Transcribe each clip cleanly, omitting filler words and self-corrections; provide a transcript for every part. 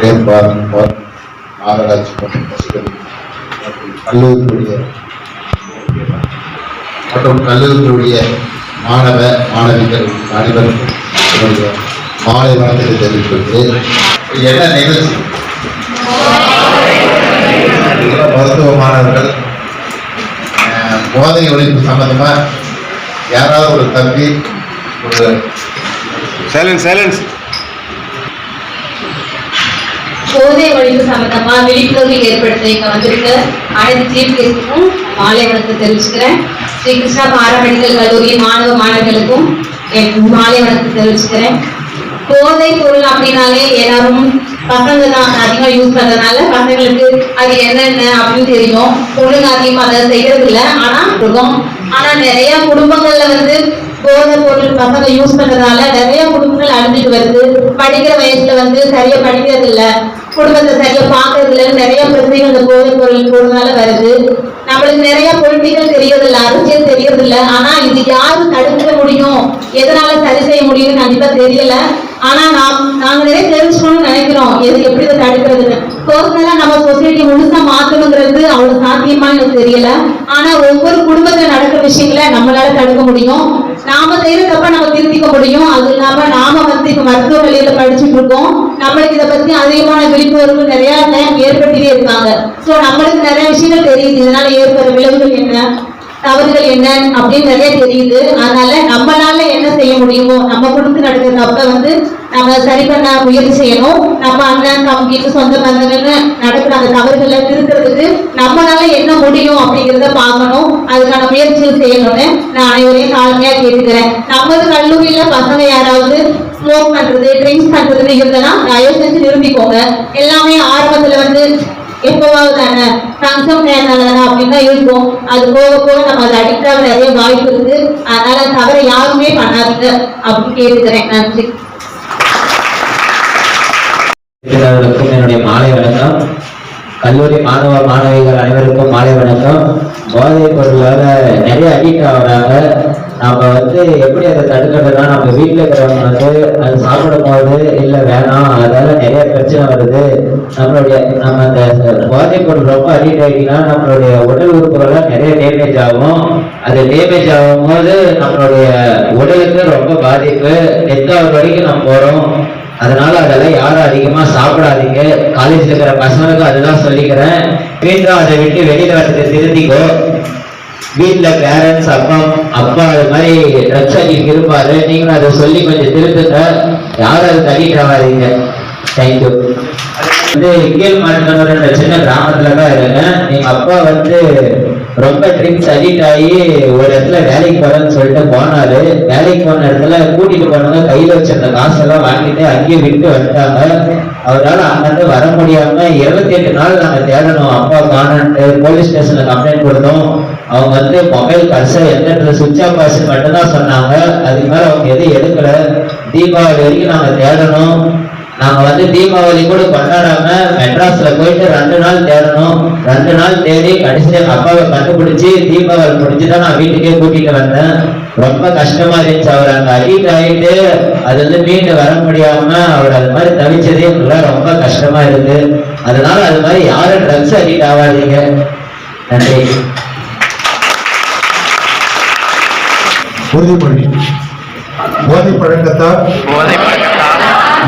மாநகராட்சி மற்றும் கல்லூரியுடைய மாணவ மாணவிகள் அனைவருக்கும் மாலை வணக்கத்தை தெரிவிப்பது. என்ன நிகழ்ச்சி? மருத்துவ மாணவர்கள் போதை ஒழிப்பு சம்பந்தமா யாராவது ஒரு தம்பி ஒரு போதை ஒழிப்பு சம்பந்தமா விழிப்புணர்வு ஏற்படுத்த இங்க வந்திருக்க அனைத்து சீஃப் கெஸ்டுக்கும் மாலை வணக்கத்தை தெரிவிச்சுக்கிறேன். ஸ்ரீ கிருஷ்ணா பாரா மெடிக்கல் கல்லூரி மாணவ மாணவர்களுக்கும் மாலை வணக்கத்தை தெரிவிச்சுக்கிறேன். போதை பொருள் அப்படின்னாலே எல்லாரும் பசங்க தான் அதிகமா யூஸ் பண்றதுனால பசங்களுக்கு அது என்னென்ன அப்படின்னு தெரியும். பொண்ணுங்க அதிகமா அதை செய்யறது இல்லை. ஆனா நிறைய குடும்பங்கள்ல போதை பொருள் பசங்க யூஸ் பண்றதுனால நிறைய குடும்பங்கள் அழிஞ்சிட்டு வருது. படிக்கிற வயசுல சரியா படிக்கிறது இல்ல, குடும்பத்தை சரியா பாக்குறது இல்லைன்னு நிறைய பிரச்சனைகள் இந்த போதை பொருள் போடுறதுனால வருது. நம்மளுக்கு நிறைய பொலிட்டிக்கல் தெரியறது இல்லை, அரசியல் தெரியறது இல்லை. ஆனா இது யாரு தடுக்க முடியும், எதனால சரி செய்ய முடியும்னு கண்டிப்பா தெரியல. ஆனா நாங்க நிறைய தெரிஞ்சுக்கணும்னு நினைக்கிறோம் எது எப்படி இதை தடுக்கிறதுன்னு. பர்சனலா நம்ம சொசைட்டி முழுசா மாற்றணுங்கிறது அவ்வளவு சாத்தியமா எனக்கு தெரியல. ஆனா ஒவ்வொரு குடும்பத்துல நடக்கிற விஷயங்களை நம்மளால தடுக்க முடியும். நாம செய்யற தப்ப நம்ம திருத்திக்க முடியும். அது இல்லாம நாம இப்ப மருத்துவ வழியில படிச்சுட்டு இருக்கோம். நம்மளுக்கு இதை பத்தி அதிகமான விழிப்புணர்வு நிறைய டைம் ஏற்படுத்திட்டே இருக்காங்க. சோ நம்மளுக்கு நிறைய விஷயங்கள் தெரியுது, இதனால ஏற்படுற விளைவுகள் என்ன, தவறுகள் என்ன அப்படின்னு நிறைய தெரியுது. அதனால நம்மளால என்ன செய்ய முடியுமோ, நம்ம குடும்பத்தில் நடக்கிற தப்ப நம்ம சரி பண்ண முயற்சி செய்யணும். நம்ம அண்ணன் தம்பிக்கு சொந்த பந்தங்கள்னு நடக்கிற அந்த தவறுகளை திருத்துறதுக்கு நம்மளால என்ன முடியும் அப்படிங்கிறத பார்க்கணும். அதுக்கான முயற்சிகள் செய்யணும்னு நான் அனைவரையும் தாழ்மையா கேட்டுக்கிறேன். நமது கல்லூரியில பசங்க யாராவது ஸ்மோக் பண்றது, ட்ரிங்க்ஸ் பண்றதுன்னு இருந்ததுன்னா தயவு செஞ்சு நிரூபிக்கோங்க. எல்லாமே ஆரம்பத்துல எப்பவாவது தானே ஃபங்க்ஷன் நேரம் அப்படின்னு தான் இருக்கும். அது போக போக நம்ம அதை அடிக்ட் ஆக நிறைய வாய்ப்பு இருக்கு. அதனால தவிர யாருமே பண்ணாதீங்க அப்படின்னு கேட்டுக்கிறேன். நன்றி. என்னுடைய மாலை வணக்கம். கல்லூரி மாணவ மாணவிகள் அனைவருக்கும் மாலை வணக்கம். போதை பொருளால நிறைய அடிக்ட் ஆகுறாங்க. நம்ம எப்படி அதை தடுக்கிறதுனா, நம்ம வீட்டில் இருக்கிறவங்க அது சாப்பிடும் போது இல்லை வேணாம், அதால நிறைய பிரச்சனை வருது. நம்ம அந்த போதை பொருள் ரொம்ப அடிக்ட் ஆகிட்டீங்கன்னா நம்மளுடைய உடல் உறுப்புகள்லாம் நிறைய டேமேஜ் ஆகும். அது டேமேஜ் ஆகும் போது நம்மளுடைய உடலுக்கு ரொம்ப பாதிப்பு, டெத் ஆகிற வரைக்கும் நம்ம போறோம். அதனால அதெல்லாம் யாரும் அதிகமா சாப்பிடாதீங்க. காலேஜ்ல இருக்கிற பசங்களுக்கும் அதுதான் சொல்லிக்கிறேன். மீண்டும் அதை விட்டு வெளியில வரது திருத்திக்கோ. வீட்டுல பேரண்ட்ஸ் அப்பா அது மாதிரி ட்ரக்ஸ் அடிக்க இருப்பாரு, நீங்களும் அதை சொல்லி கொஞ்சம் திருத்துங்க. யாரும் அது தள்ளிட்டு ஆகாதீங்க. தேங்க்யூ. கீழ் மாநில சின்ன கிராமத்துலதான் இருக்கேன். எங்க அப்பா ரொம்ப ட்ரிங்க்ஸ் அடிக்ட் ஆகி ஒரு இடத்துல வேலைக்கு போறேன்னு சொல்லிட்டு போனாரு. வேலைக்கு போன இடத்துல கூட்டிட்டு போனவங்க கையில வச்சிருந்த காசெல்லாம் வாங்கிட்டு அங்கேயே விட்டு வந்துட்டாங்க. அவரால் அங்கிருந்து வர முடியாம 28 நாள் நாங்க தேடணும். அப்பா காணன்ட்டு போலீஸ் ஸ்டேஷன்ல கம்ப்ளைண்ட் கொடுத்தோம். அவங்க மொபைல் பர்ஸை எந்த சுவிட்ச் ஆஃப் பர்ஸ் மட்டும் தான் சொன்னாங்க. அதுக்கு மேல அவங்க எதுவும் எடுக்கல. தீபாவளி வரைக்கும் நாங்க தேடணும். நாங்க தீபாவளி கூட கொண்டாடாம மெட்ராஸ்ல போயிட்டு 2 நாள் தேடணும். 2 நாள் தேடி கடைசியா எங்க அப்பாவை கண்டுபிடிச்சு தீபாவளி முடிச்சுதான் நான் வீட்டுக்கே கூட்டிட்டு வந்தேன். ரொம்ப கஷ்டமா இருந்துச்சு. அவர் அங்க அடிக்ட் ஆகிட்டு அது மீண்டு வர முடியாம அவர் அது மாதிரி தவிச்சதே எங்களுக்கு ரொம்ப கஷ்டமா இருக்கு. அதனால அது மாதிரி யாரும் ட்ரக்ஸ் அடிக்ட் ஆகாதீங்க. நன்றி. உறுதிமொழி. போதை பழக்கத்தால்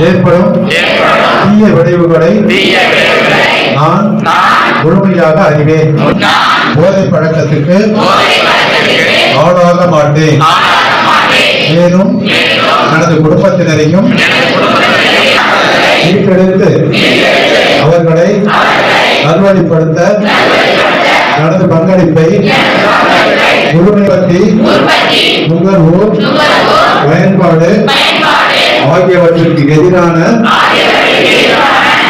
ஏற்படும் தீய விளைவுகளை நான் முழுமையாக அறிவேன். போதை பழக்கத்துக்கு ஆளாக மாட்டேன். மேலும் எனது குடும்பத்தினரையும் மீட்டெடுத்து அவர்களை நல்வழிப்படுத்த எனது பங்களிப்பை முழுமைப்படுத்தி நுகர்வு, பயன்பாடு ஆகியவற்றிற்கு எதிரான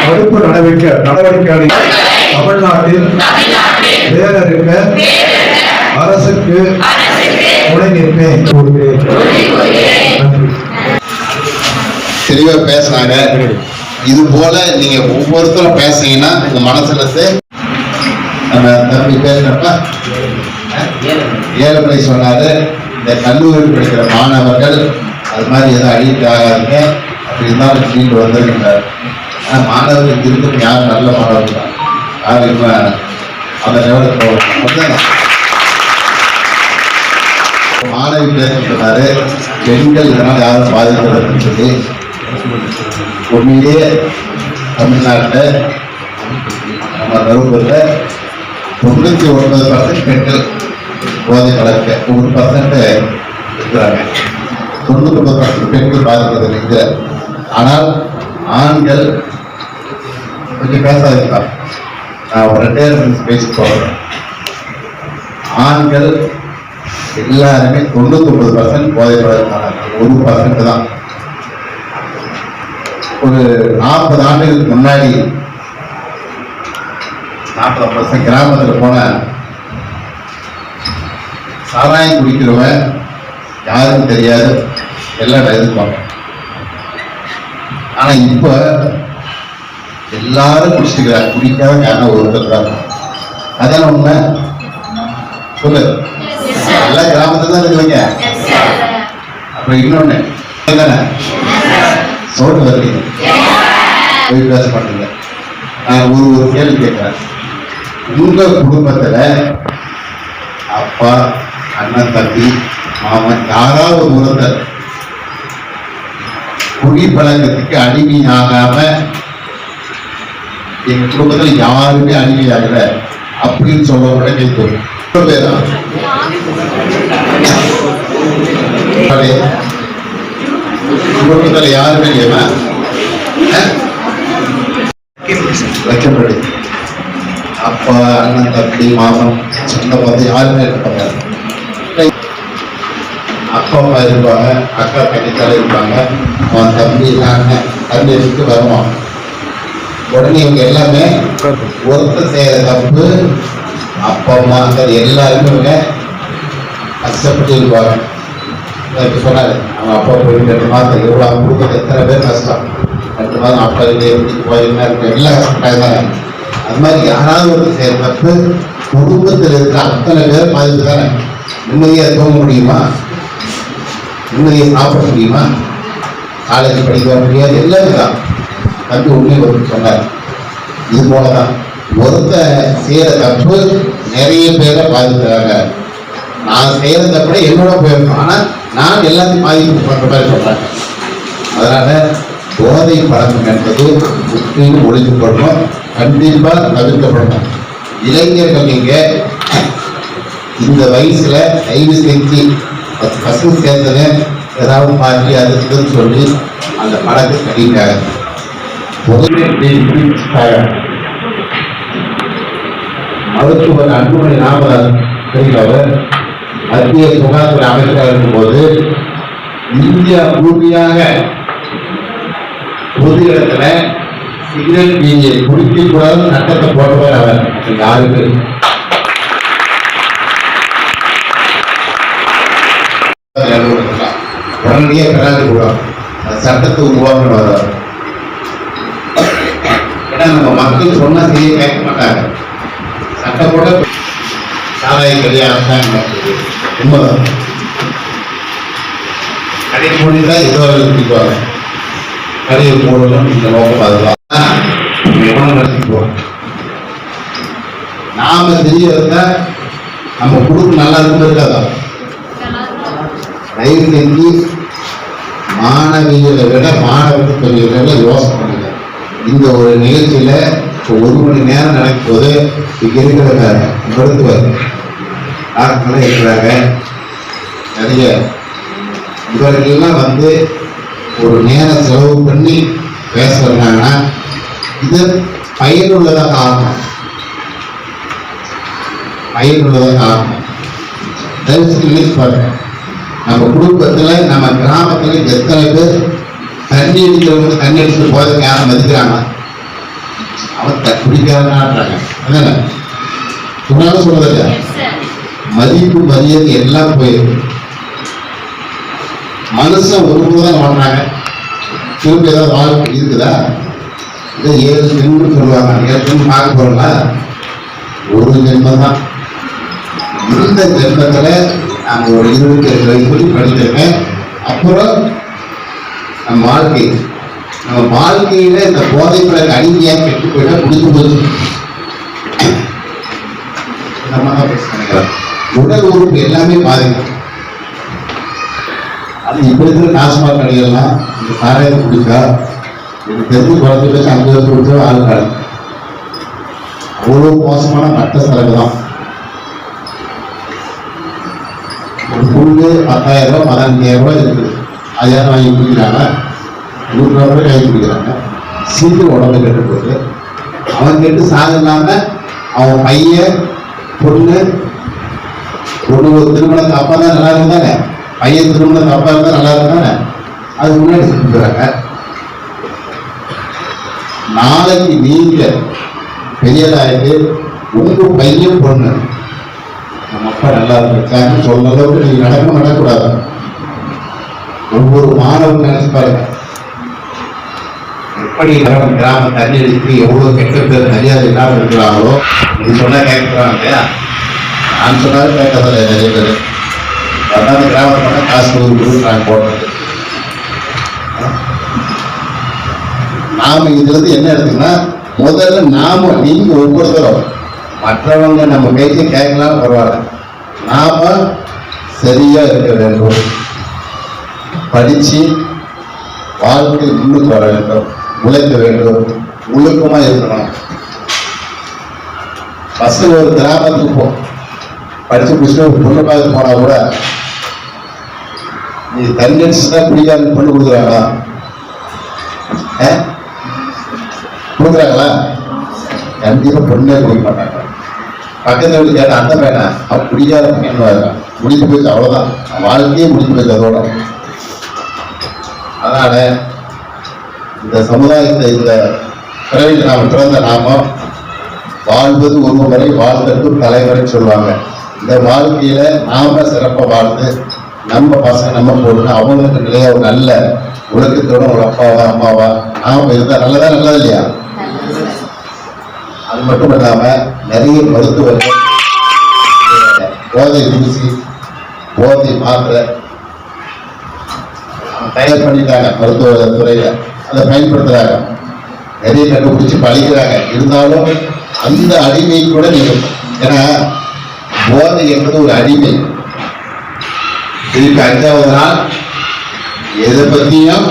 தடுப்பு நடவடிக்கைகளை தமிழ்நாட்டில் வேறறுக்க அரசுக்கு துணை நிற்பேன். தெளிவா பேசினாங்க. இது போல நீங்க ஒவ்வொருத்தரும் பேசுனீங்கன்னா உங்க மனசுல நம்ம தம்பி பேசுறப்ப ஏழுமலை சொன்னாரு, இந்த கல்லூரி படிக்கிற மாணவர்கள் அது மாதிரி எதுவும் அடிக்ட் ஆகாதீங்க, அப்படி இருந்தாலும் மீண்டு வந்திருக்கிறார். மாணவர்கள் இருக்கிறது யார் நல்ல மாணவர்கள் தான், யார் இப்ப அந்த லெவலுக்கு போகணும். மாணவி பேசுறாரு, பெண்கள் இதனால் யாரும் பாதிக்கிறதுன்னு சொல்லி உண்மையிலேயே தமிழ்நாட்டில் நம்ம தருமபுரியில் 99% பெண்கள் போதை பழக்க 1% இருக்கிறாங்க. 99% பெண்கள் பாதிக்கிறது இங்க. ஆனால் ஆண்கள் கொஞ்சம் பேசாதிருக்காங்க. நான் ஒரு 2 பேசி போகிறேன். ஆண்கள் எல்லாருமே 99% போதை பழக்கான 1% தான். ஒரு 40 ஆண்டுகளுக்கு முன்னாடி 40% கிராமத்தில் போன சாராயம் குடிக்கிறவன் யாருக்கும் தெரியாது, எல்லாம் எதிர்ப்பாங்க. ஆனா இப்ப எல்லாரும் குடிச்சுக்கிறாங்க. குடிக்காத காரணம் ஒருத்தர் தான். அதான் உண்மை. சொல்லு, எல்லா கிராமத்துல தான் இருக்குங்க. அப்புறம் இன்னொன்னு தானே சோட்டு வரீங்க, போய் பேச மாட்டீங்க. நான் ஒரு கேள்வி கேட்கிறேன். உங்க குடும்பத்துல அப்பா, அண்ணன், தம்பி, மாமன் யாராவது ஒருத்தர் குடிப்பழக்கத்துக்கு அடிமையாகாம, எங்க குடும்பத்துல யாருமே அடிமையாகல அப்படின்னு சொல்ல கேட்கும் பேரா? குடும்பத்துல யாருமே இல்லையா? வைக்கப்படு அப்பா, அண்ணன், தம்பி, மாமன், சொந்த பார்த்து யாருமே இருப்பாங்க. அப்பா அம்மா இருப்பாங்க, அக்கா தங்கச்சால இருப்பாங்க, அவன் தம்பி அண்ணன் தம்பி இருக்கு வருவான். உடனே இவங்க எல்லாமே ஒருத்தர் செய்யற தப்பு அப்பா அம்மா அது எல்லாருமே இவங்க கஷ்டப்பட்டு இருப்பாங்க. இப்ப சொன்னாரு, அவன் அப்பா போய் 2 மாதம் எவ்வளோ அவங்க கொடுக்குறது எத்தனை பேர் கஷ்டம். 2 மாதம் அப்பா எப்படி போயிருந்தா இருக்கு, எல்லாம் கஷ்டம். அது மாதிரி யாராவது ஒரு செய்யற தப்பு குடும்பத்தில் இருக்கிற அத்தனை பேர் பாதிப்பு தானே. நிம்மதியா தூங்க முடியுமா? நிம்மதியை சாப்பிட முடியுமா? காலேஜ் படிக்க முடியாது, எல்லாமே தான். தம்பி உண்மை ஒரு சொன்னார். இது போலதான் ஒருத்த செய்யற தப்பு நிறைய பேரை பாதிக்கிறாங்க. நான் செய்யற தப்ப என்னோட போயிருக்கோம், ஆனா நான் எல்லாத்தையும் பாதிப்பு பண்ற மாதிரி சொல்றேன். அதனால போதை பழக்கம் என்பது முற்றிலும் ஒழிக்கப்படணும், கண்டிப்பா தவிர்க்கப்படணும். இளைஞர்கள் நீங்க இந்த வயசுல தயவு செஞ்சு பசங்க சேர்ந்தது ஏதாவது மாற்றி அதுக்குன்னு சொல்லி அந்த படத்தை கடிக்காக. மருத்துவர் அன்புமணி ராமதாஸ் தெரிந்தவர் மத்திய சுகாதார அமைச்சராக இருக்கும்போது இந்தியா முழுமையாக பொது இடத்துல சிகரெட் பீதியை குடிக்க கூடாது சட்டத்தை போட்டவர் அவர். யாருக்கு உடனடியே பெறாது கூட சட்டத்தை உருவாக்கணும் வர்றாரு. ஏன்னா நம்ம மக்கள் சொன்னா செய்ய கேட்க மாட்டாங்க. சட்டம் போட சாராய கல்வி அரசாங்கம் உண்மைதான். கடை மூடிதான் இதுவரை பிடிப்பாங்க. கடையை போடணும் இந்த நோக்கம் அதுதான். நாம தெரியறத நம்ம குடும்பம் நல்லா இருந்து இருக்காதா? தயவு செஞ்சு மாணவிகளை விட மாணவர்கள் கொஞ்சம் யோசனை பண்ணுங்க. இந்த ஒரு நிகழ்ச்சியில 1 மணி நேரம் நடக்கும் போது இங்க இருக்கிற மருத்துவர் டாக்டர்லாம் இருக்கிறாங்க. நிறைய இவர்கள்லாம் வந்து ஒரு நேரம் செலவு பண்ணி பேசுறாங்கன்னா இது பயனுள்ளதாக ஆகணும். பயனுள்ளதாக ஆகணும். தயவு செஞ்சு பாருங்க, நம்ம குடும்பத்துல நம்ம கிராமத்துல எத்தனை பேர் தண்ணி அடிக்கிறவங்க தண்ணி அடிச்சுட்டு போறதுக்கு யாரும் மதிக்கிறாங்க? அவன் குடிக்கிறாங்க. அதான சொன்னாலும் சொல்றதில்ல. மதிப்பு மரியாதை எல்லாம் போயிருக்கு. மனுஷன் ஒருபோதுதான் வாழ்றாங்க. திரும்ப ஏதாவது வாழ்க்கை இருக்குதா? இதை 7 ஜென்மம் சொல்லுவாங்க. 7 ஜென்மம் பார்க்க போறோம்ல, ஒரு ஜென்மம் தான். இந்த ஜென்மத்துல நாம ஒரு 27 வயசு படிச்சிருக்கேன். அப்புறம் நம்ம வாழ்க்கை நம்ம வாழ்க்கையில இந்த போதைப் பழக்க அடிமையா கெட்டு போயிட்டா முடிஞ்சு போச்சு. நம்ம தான் நினைக்கிறோம். உடல் உறுப்பு எல்லாமே பாதிக்கும். அது இப்படி இருக்கிற டாஸ்மாக் கடைகள்லாம் இந்த சாராயத்தை குடிச்சா இது தெரிஞ்சு குறைஞ்ச பேச்சு 5 வருஷம் குடிச்சா ஆள் காடு. அவ்வளவு மோசமான மட்ட சரக்கு தான். ஒரு புல்லு 10,000 ரூபாய் 15,000 ரூபாய் இருக்குது. அது யாரும் வாங்கி குடிக்கிறாங்க, 100 ரூபாய் வாங்கி குடிக்கிறாங்க. சீக்கிரம் உடம்பு கெட்டு போகுது. அவன் கெட்டு சாகுனாங்க. அவன் பையன் பொண்ணு ஒரு திருமணத்துக்கு அப்பா தான் நல்லா இருந்தாங்க, பையன் திருமணத்துக்கு அப்பா இருந்தா நல்லா இருந்தாங்க, அது முன்னாடி செஞ்சுக்கிறாங்க. நாளைக்கு நீங்க பெரியதாயிட்டு உங்க பையன் பொண்ணு நம்ம அப்பா நல்லா இருக்கான்னு சொல்ற அளவுக்கு நீங்க நடக்கூடாது. ஒவ்வொரு மாணவன் நினைச்சு பாருங்க, எப்படி கிராம தண்ணி அடித்து எவ்வளவு கெட்ட பேர் மரியாதை இல்லாமல் இருக்கிறாங்களோ. இது சொன்னா கேட்கிறாங்க இல்லையா? நான் சொன்னாலும் கேட்கறதில்ல நிறைய பேர். அதான் அந்த கிராமத்தில் போனால் காசு கொடுக்குறாங்க போடுறது. நாம இதுல இருந்து என்ன எடுத்துன்னா, முதல்ல நீங்க ஒவ்வொருத்தரும் மற்றவங்க நம்ம பேச்சு கேட்கலாம் பரவாயில்ல, நாம சரியா இருக்க வேண்டும். படிச்சு வாழ்க்கை முன்னுக்கு வர வேண்டும், உழைக்க வேண்டும், ஒழுக்கமா இருக்கணும். பசங்க ஒரு கிராமத்துக்கு படிச்சு முடிச்சுட்டு ஒரு பொண்ணு பார்த்து போனா கூட நீ தங்கச்சி தான் குடிக்காது பொண்ணு கொடுக்குறாங்களா? கொடுக்குறாங்களா? கண்டிப்பா பொண்ணே குடிக்க மாட்டாங்க. பக்கத்து வீட்டு கேட்ட அந்த பையனை அவன் குடிக்காத பையன் முடிஞ்சு போயிடுச்சு, அவ்வளவுதான், வாழ்க்கையே முடிஞ்சு போயிடுச்சு அதோட. அதனால இந்த சமுதாயத்தை இந்த பிறவியில் நாம் பிறந்த நாமம் வாழ்வது ஒரு முறை வாழ்ந்தது தலைவரை சொல்லுவாங்க. இந்த வாழ்க்கையில நாம சிறப்பாக வாழ்ந்து நம்ம பசங்க நம்ம பொண்ணு அவங்களுக்கு நிலையா ஒரு நல்ல உலகத்தோட ஒரு அப்பாவா அம்மாவா நாம இருந்தா நல்லதா நல்லது இல்லையா? அது மட்டும் இல்லாம நிறைய மருத்துவர்கள் போதை ஊசி போதை மாத்திரை தயார் பண்ணிட்டாங்க, மருத்துவ துறையில அதை பயன்படுத்துறாங்க, நிறைய கண்டுபிடிச்சு பழிக்கிறாங்க. இருந்தாலும் அந்த அடிமை கூட நீங்க, ஏன்னா போதை என்பது ஒரு அடிமை. இதுக்கு 5வது நாள் எதை பத்தியும்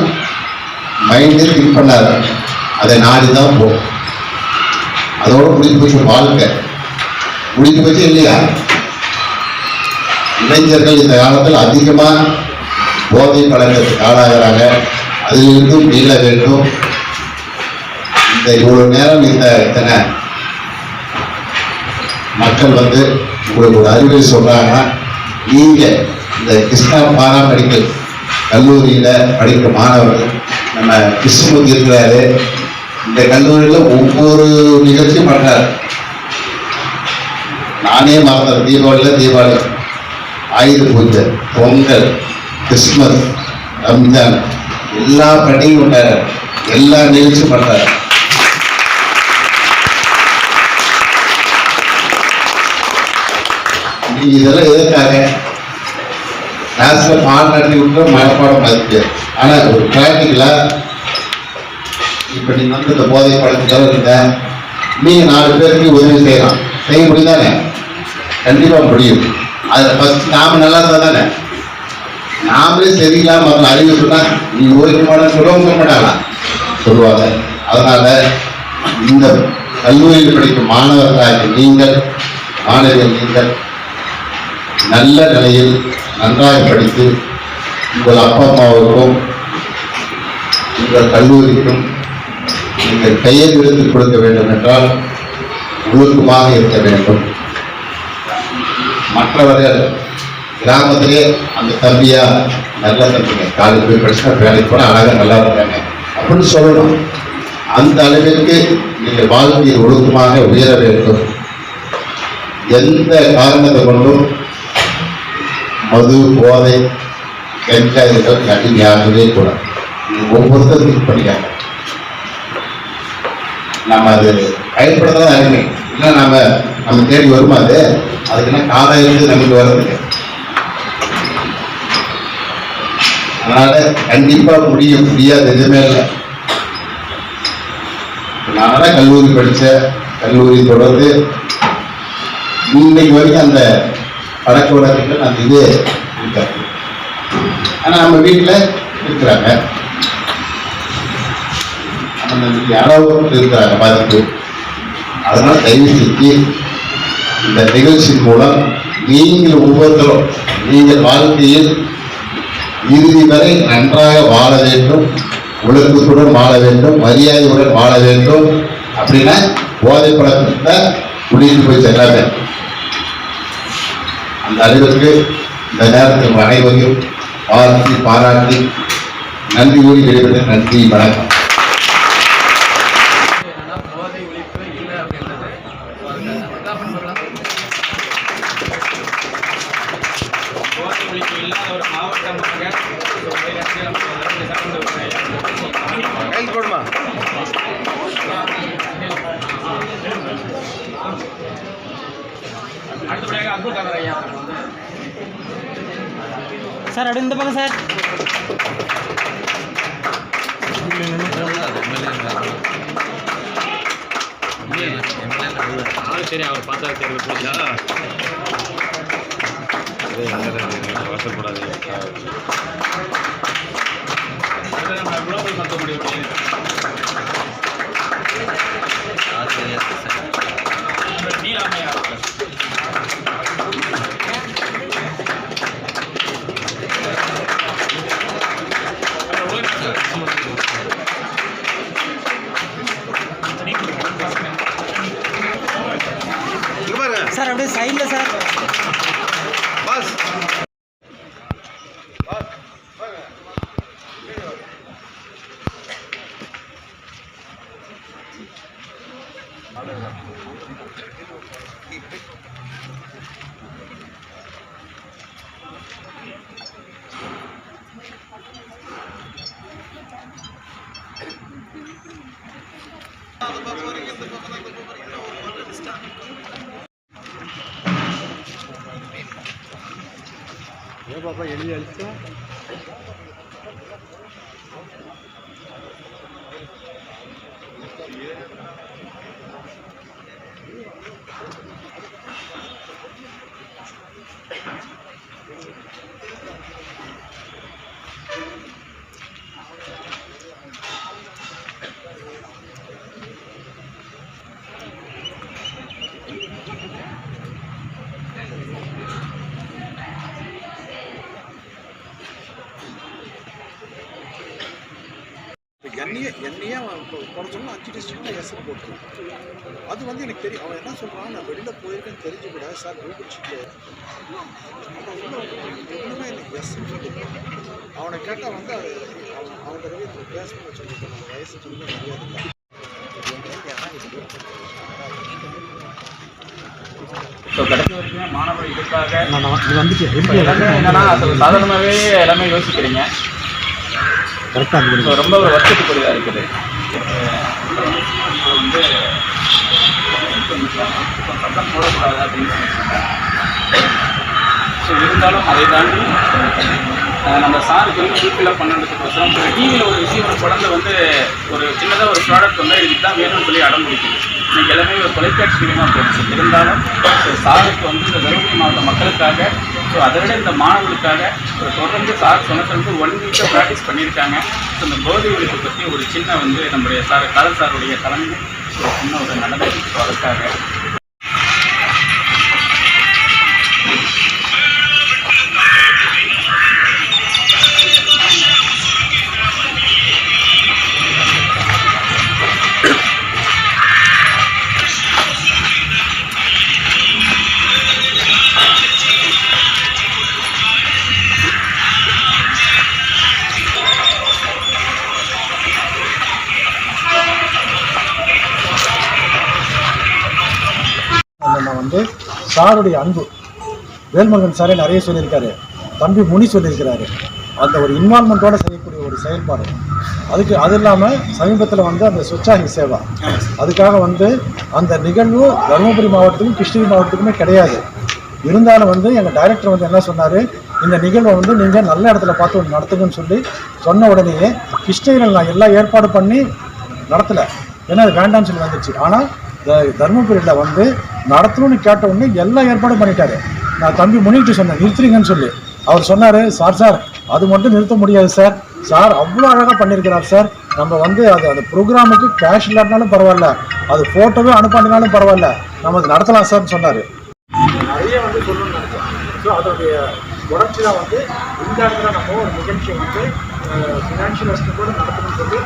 மைண்டே திங்க் பண்ணாரு, அதை நாடிதான் போகும். அதோட முடிஞ்சு போச்சு வாழ்க்கை, முடிஞ்சு போச்சு இல்லையா? இளைஞர்கள் இந்த காலத்தில் அதிகமா போதை பழக்கத்துக்கு ஆளாகிறாங்க. அதிலிருந்து மீள வேண்டும். இந்த இவ்வளவு நேரம் இத்தனை மக்கள் உங்களுக்கு ஒரு அறிவுரை சொல்றாங்கன்னா, நீங்க இந்த கிருஷ்ணா பாரா மெடிக்கல் கல்லூரியில படிக்கிற மாணவர்கள், நம்ம கிருஷ்ணமூர்த்தி இருக்கிறாரு, இந்த கல்லூரியில ஒவ்வொரு நிகழ்ச்சியும் பண்றாரு. நானே மறந்தேன், தீபாவளி, ஆயுத பூஜை, பொங்கல், கிறிஸ்துமஸ், ரம்ஜான் எல்லா பண்டிகையும் கொண்டாரு, எல்லா நிகழ்ச்சியும் பண்றாரு. நீங்க இதெல்லாம் எதற்காக? கிளாஸ்ல பாடம் நடத்தி விட்டு மனப்பாடம் பார்த்துட்டு, ஆனா ஒரு பிராக்டிக்கலா இப்ப நீங்க இந்த போதை பழக்கத்துல இருந்த நீங்க 4 பேருக்கு உதவி செய்யலாம், செய்ய முடியுதானே? கண்டிப்பா முடியும். அதுல ஃபர்ஸ்ட் நாம நல்லா இருந்தா தானே. நாமளே சரியில்லாம அறிவு சொன்னா நீங்க ஓய்வு மாடம் சொல்ல மாட்டாங்களா? சொல்லுவாங்க. அதனால இந்த கல்லூரியில் படிக்கும் மாணவர்களாக நீங்கள் நல்ல நிலையில் நன்றாக படித்து உங்கள் அப்பா அம்மாவுக்கும் உங்கள் கல்லூரிக்கும் நீங்கள் பெயர் எடுத்துக் கொடுக்க வேண்டும் என்றால் ஒழுக்கமாக இருக்க வேண்டும். மற்றவர்கள் கிராமத்திலே அந்த தம்பியா நல்ல தம்பிங்க, காலேஜ் போய் படிச்சுன்னா வேலைக்கு போனால் அழகாக நல்லா இருக்காங்க அப்படின்னு சொல்லணும். அந்த அளவிற்கு நீங்கள் வாழ்க்கையில் ஒழுக்கமாக உயர வேண்டும். எந்த காரணத்தை கொண்டும் மது, போதை, கஞ்சா இதெல்லாம் அடிமையாகவே கூடாது. ஒவ்வொருத்தரும் திங்க் பண்ணிக்காங்க. நம்ம அது பயன்படுறதான் அருமை. இல்லை நம்ம தேடி வருமா? அதுக்குன்னா காலம் இருந்து நமக்கு வர்றதுக்கு. அதனால கண்டிப்பா முடியாது, எதுவுமே இல்லை. நான் தான் கல்லூரி படித்தேன். கல்லூரி தொடர்ந்து இன்னைக்கு வரைக்கும் அந்த பழக்க வழக்கங்கள் அந்த இது இருக்காது. ஆனால் நம்ம வீட்டில் இருக்கிறாங்க, அந்த அளவுக்கு இருக்கிறாங்க பாதிப்பு. அதனால தயவு செஞ்சு இந்த நிகழ்ச்சியின் மூலம் நீங்கள் ஒவ்வொருத்தரும் நீங்கள் வாழ்க்கையில் இறுதி வரை நன்றாக வாழ வேண்டும், ஒழுக்கத்துடன் வாழ வேண்டும், மரியாதையுடன் வாழ வேண்டும். அப்படின்னா போதை பழக்கத்தை முடிந்து போய் செல்லாங்க. அந்த அளவிற்கு இந்த நேரத்தில் அனைவரையும் வாழ்த்தி பாராட்டி நன்றி கூறி விடைபெறுகிறேன். நன்றி, வணக்கம். சார் அப்படி இந்த பக்கம் சார். சரி, அவர் பார்த்தா தெரியுது. புரியுதா? அவசரப்படாது. நம்ம எவ்வளோ போய் மாற்ற முடியும்? நீலாமையா சார் அப்படியே சைடில் சார். பாப்பா எழுதி அழிச்சா என்னையே அவன் குறைச்சோம்னா 5 டிஸ்ட்ரிக்டில் எஸ்ன்னு போட்டுருவான். அது வந்து எனக்கு தெரியும். அவன் என்ன சொல்கிறான், நான் வெளியில் போயிருக்கேன்னு தெரிஞ்சு கூட சார் கூகுள் ஷீட்டில் ஒன்றுமே எனக்கு எஸ்ன்னு சொல்லி அவனை கேட்டால் வந்து அவன் ரிவ்யூ பேசணும்னு சொல்லிட்டு நம்ம வயசு சொல்லி முடியாது. ஸோ கடைசி வரைக்கும் மாணவர் இதுக்காக என்னன்னா சாதாரணமாகவே எல்லாமே யோசிக்கிறீங்க. ஸோ ரொம்ப ஒரு வருஷத்துக்குரியதாக இருக்குது. வந்து சட்டம் போடக்கூடாது அப்படின்னு சொல்லியிருக்காங்க. ஸோ இருந்தாலும் அதை தாண்டி நம்ம சாருக்கு வந்து ஃபுல்ஃபில்லப் பண்ணுறதுக்கோசரம் டிவியில் ஒரு விஷயம், ஒரு குழந்தை வந்து ஒரு சின்னதாக ஒரு ப்ராடக்ட் வந்து இதுக்கு தான் வேணும்னு சொல்லி அடம் பிடிக்குது. இன்றைக்கி எல்லாமே ஒரு தொலைக்காட்சி மூலியமாக போயிடுச்சு. இருந்தாலும் சாருக்கு வந்து இந்த தருமபுரி மாவட்ட மக்களுக்காக, ஸோ அதை விட இந்த மாணவர்களுக்காக தொடர்ந்து சார் சொன்னது 1 வீக்காக ப்ராக்டிஸ் பண்ணியிருக்காங்க. ஸோ இந்த போதை ஒழிப்பு பற்றி ஒரு சின்ன வந்து நம்முடைய காதல் சாருடைய தலைமை ஒரு சின்ன ஒரு நல்லது அதற்காக வந்து சாருடைய அன்பு வேல்முருகன் சாரே நிறைய சொல்லியிருக்காரு, தம்பி முனி சொல்லியிருக்கிறாரு. அந்த ஒரு இன்வால்மெண்ட்டோடு செய்யக்கூடிய ஒரு செயல்பாடு. அது இல்லாமல் சமீபத்தில் வந்து அந்த சுச்சாகி சேவா, அதுக்காக வந்து அந்த நிகழ்வு தருமபுரி மாவட்டத்துக்கும் கிருஷ்ணகிரி மாவட்டத்துக்குமே கிடையாது. இருந்தாலும் வந்து எங்கள் டைரக்டர் வந்து என்ன சொன்னார், இந்த நிகழ்வை வந்து நீங்கள் நல்ல இடத்துல பார்த்து நடத்துங்கன்னு சொல்லி சொன்ன உடனேயே கிருஷ்ணகிரியில் நான் எல்லா ஏற்பாடு பண்ணி நடத்தலை. ஏன்னா அது வேண்டாம்னு சொல்லி வந்துச்சு. ஆனால் தருமபுரியில் வந்து நடத்தணும்னு கேட்ட உடனே எல்லா ஏற்பாடும் பண்ணிட்டாரு. நான் தம்பி முனிகிட்ட சொன்னேன் நிறுத்துறீங்கன்னு சொல்லி. அவர் சொன்னார், சார் அது மட்டும் நிறுத்த முடியாது சார் அவ்வளோ அழகாக பண்ணியிருக்கிறார் சார். நம்ம வந்து அந்த ப்ரோக்ராமுக்கு கேஷ் இல்லாட்டினாலும் பரவாயில்ல, அது ஃபோட்டோவே அனுப்பாட்டினாலும் பரவாயில்ல, நம்ம அது நடத்தலாம் சார்னு சொன்னார். நிறைய வந்து சொல்லணும்னு நினைச்சேன். ஸோ அதோடைய தொடர்ச்சி தான் வந்து இந்த இடத்துல நம்ம ஒரு நிகழ்ச்சியை வந்து ஃபினான்ஷியல் அசிஸ்டன்ட் கூட நடத்தணும்னு சொல்லி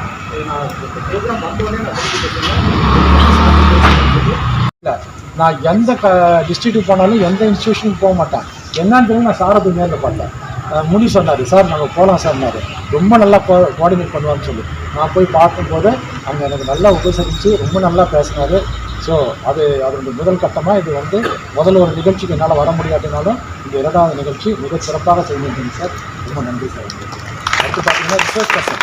நான் இந்த ப்ரோக்ராம் வந்தோடனே நான் இல்லை, நான் எந்த டிஸ்ட்ரிக்ட்டுக்கு போனாலும் எந்த இன்ஸ்டியூஷனுக்கு போக மாட்டேன். என்னன்னு சொல்லி நான் சாரை போய் நேரில் பார்த்தேன். முடி சொன்னார், சார் நம்ம போகலாம் சார்னாரு. ரொம்ப நல்லா கோஆர்டினேட் பண்ணுவான்னு சொல்லி நான் போய் பார்க்கும்போது அங்கே எனக்கு நல்லா உபசரித்து ரொம்ப நல்லா பேசினார். ஸோ அதோட முதல் கட்டமாக இது வந்து முதல்ல ஒரு நிகழ்ச்சிக்கு என்னால் வர முடியாட்டினாலும் இந்த 2வது நிகழ்ச்சி மிக சிறப்பாக செய்திருக்கீங்க சார். ரொம்ப நன்றி சார். அடுத்து பார்த்தீங்கன்னா ரிசர்ச் பர்சன்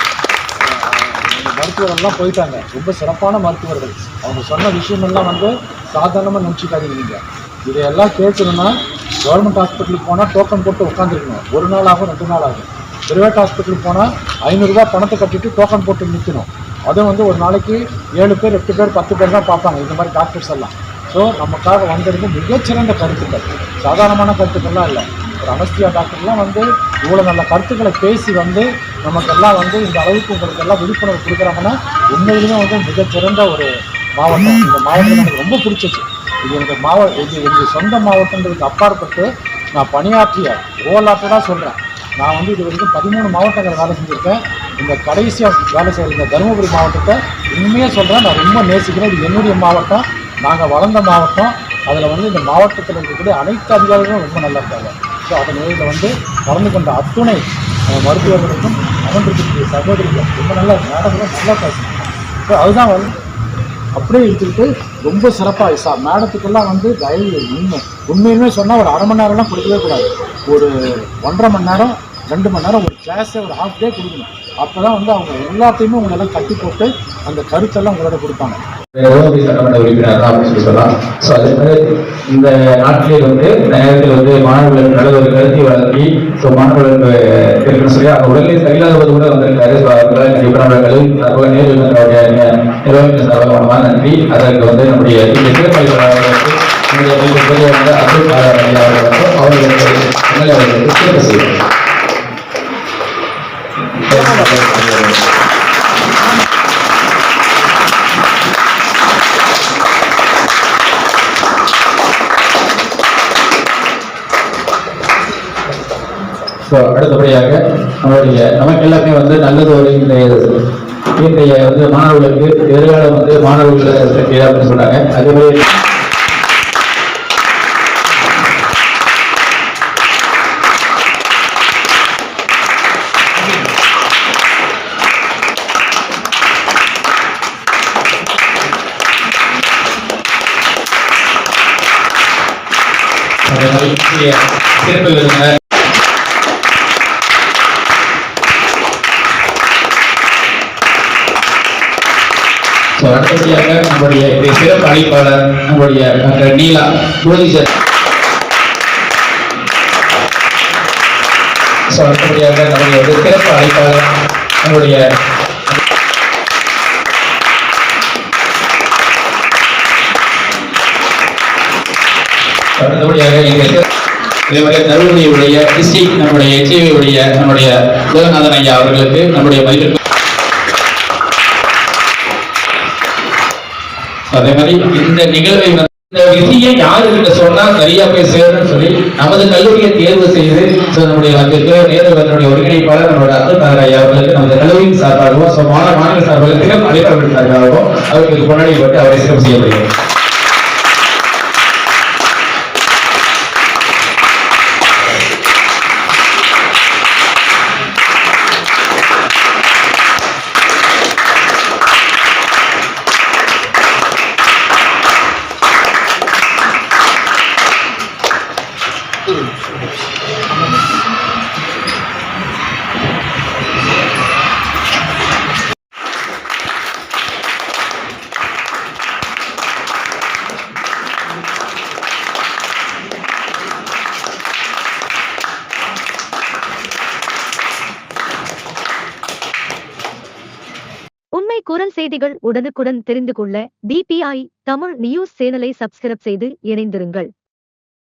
மருத்துவர்கள்லாம் போயிட்டாங்க, ரொம்ப சிறப்பான மருத்துவர்கள். அவங்க சொன்ன விஷயமெல்லாம் வந்து சாதாரணமாக நினச்சிக்காதீங்க. நீங்கள் இதையெல்லாம் கேட்கணுன்னா கவர்மெண்ட் ஹாஸ்பிட்டலுக்கு போனால் டோக்கன் போட்டு உட்காந்துருக்கணும். 1 நாள் ஆகும், 2 நாள் ஆகும். பிரைவேட் ஹாஸ்பிட்டலுக்கு போனால் 500 ரூபா பணத்தை கட்டிட்டு டோக்கன் போட்டு நிற்கணும். அதுவும் வந்து ஒரு நாளைக்கு 7 பேர் 8 பேர் 10 பேர் தான் பார்ப்பாங்க இந்த மாதிரி டாக்டர்ஸ் எல்லாம். ஸோ நமக்காக வந்திருந்து மிகச்சிறந்த கருத்துக்கள், சாதாரணமான கருத்துக்கள்லாம் இல்லை. ஒரு அனஸ்தியா டாக்டர்லாம் வந்து இவ்வளோ நல்ல கருத்துக்களை பேசி வந்து நமக்கெல்லாம் வந்து இந்த அளவுக்கு உங்களுக்கு எல்லாம் விழிப்புணர்வு கொடுக்குறாங்கன்னா உண்மையிலுமே வந்து மிகச்சிறந்த ஒரு மாவட்டம். இந்த மாவட்டம் எனக்கு ரொம்ப பிடிச்சிச்சு. இது எங்கள் சொந்த மாவட்டங்களுக்கு அப்பாற்பட்டு நான் பணியாற்றிய ஓலாட்டதாக சொல்கிறேன். நான் வந்து இது வரைக்கும் 13 மாவட்டங்கள் வேலை செஞ்சுருக்கேன். இந்த கடைசியாக வேலை செய்கிற இந்த தருமபுரி மாவட்டத்தை உண்மையாக சொல்கிறேன், நான் ரொம்ப நேசிக்கிறேன். இது என்னுடைய மாவட்டம், நாங்கள் வளர்ந்த மாவட்டம். அதில் வந்து இந்த மாவட்டத்தில் இருக்கக்கூடிய அனைத்து அதிகாரிகளும் ரொம்ப நல்லா இருக்காங்க. ஸோ அதன் நிலையில் வந்து கலந்து கொண்ட அத்துணை மருத்துவர்களுக்கும் அமர்ந்திருக்கக்கூடிய சகோதரிகள் ரொம்ப நல்லா மேடங்களும் நல்லா பேசுகிறாங்க. ஸோ அதுதான் வந்து அப்படியே எடுத்துக்கிட்டு ரொம்ப சிறப்பாக மேடத்துக்கெல்லாம் வந்து உண்மையுமே சொன்னால் ஒரு அரை மணி நேரம்லாம் கொடுக்கவே கூடாது. ஒரு 1.5 மணி நேரம் 2 மணி நேரம் ஒரு கிளாஸை ஒரு ஹாஃப் டே கொடுக்கணும். அப்போ தான் வந்து அவங்க எல்லாத்தையுமே உங்களெல்லாம் கட்டி போட்டு அந்த கருத்தெல்லாம் உங்களோட கொடுப்பாங்க. சட்டமன்ற உறுப்பினர் அப்படின்னு சொல்லலாம். ஸோ அதுக்கு இந்த நாட்டிலே வந்து இந்த நேரத்தில் வந்து மாணவர்களுக்கு நல்ல ஒரு கருத்தை வளர்த்தி ஸோ மாணவர்களுக்கு இருக்குன்னு சொல்லி அவங்க உடலில் சரியில்லாதது கூட வந்திருக்காரு. ஸோ அதெல்லாம் கண்டிப்பாக நம்ம கல்வி நேருடைய நிர்வாகத்தின் சார்பாக நன்றி. அதற்கு வந்து நம்முடைய சிறப்பாளர்களுக்கு அப்துல் காலம் அவர்களுக்கு சிறப்பு செய்வோம். அடுத்தபடியாக நமக்கு எல்லாமே வந்து நல்லது ஒரு இன்றைய வந்து மாணவர்களுக்கு எதிர்காலம் வந்து மாணவர்களை அப்படின்னு சொன்னாங்க. அதேமாதிரி சிறப்பு விருந்தினர் அடுத்தபடியாக நம்முடைய சிறப்பு அழைப்பாளர் நம்முடைய டாக்டர் நீலா ஜோதிஷர். அடுத்தபடியாக நம்முடைய சிறப்பு அழைப்பாளர் நம்முடைய அடுத்தபடியாக இதே மாதிரி தருமபுரியுடைய டிஸ்ட்ரிக்ட் நம்முடைய எச்ஐவியுடைய நம்முடைய உலகநாதன் ஐயா அவர்களுக்கு நம்முடைய மதிப்பு. அதே மாதிரி இந்த நிகழ்வை இந்த விதியை யாருக்கிட்ட சொன்னா சரியா போய் சேரணும்னு சொல்லி நமது கல்லூரியை தேர்வு செய்து நம்முடைய நேருடைய ஒருங்கிணைப்பாளர் நம்மளோட அப்துல் ஐயா அவர்களுக்கு நமது கல்லூரியின் சார்பாகவும் மாநில சார்பாக அழைப்பாளர்கள் சார்பாகவும் அவர்களுக்கு கொண்டாடி போட்டு அவரை சிறப்பு செய்யப்படுகிறது. குரல் செய்திகள் உடனுக்குடன் தெரிந்து கொள்ள DPI தமிழ் நியூஸ் சேனலை சப்ஸ்கிரைப் செய்து இணைந்திருங்கள்.